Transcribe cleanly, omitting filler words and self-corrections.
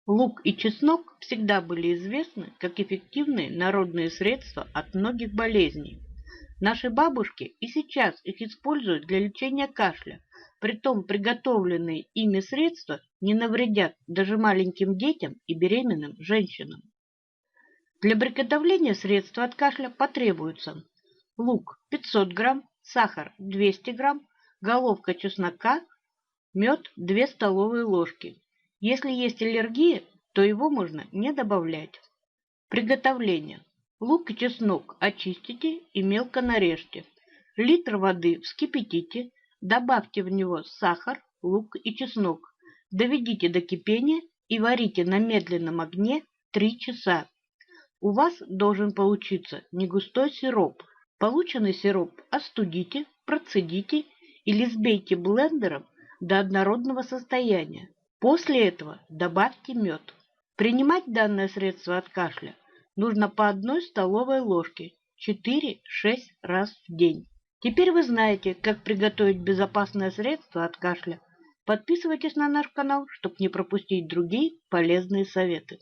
Лук и чеснок всегда были известны как эффективные народные средства от многих болезней. Наши бабушки и сейчас их используют для лечения кашля, притом приготовленные ими средства не навредят даже маленьким детям и беременным женщинам. Для приготовления средства от кашля потребуется лук 500 грамм, сахар 200 грамм, головка чеснока, мед 2 столовые ложки. Если есть аллергия, то его можно не добавлять. Приготовление. Лук и чеснок очистите и мелко нарежьте. Литр воды вскипятите, добавьте в него сахар, лук и чеснок. Доведите до кипения и варите на медленном огне 3 часа. У вас должен получиться негустой сироп. Полученный сироп остудите, процедите или сбейте блендером до однородного состояния. После этого добавьте мед. Принимать данное средство от кашля нужно по 1 столовой ложке 4-6 раз в день. Теперь вы знаете, как приготовить безопасное средство от кашля. Подписывайтесь на наш канал, чтобы не пропустить другие полезные советы.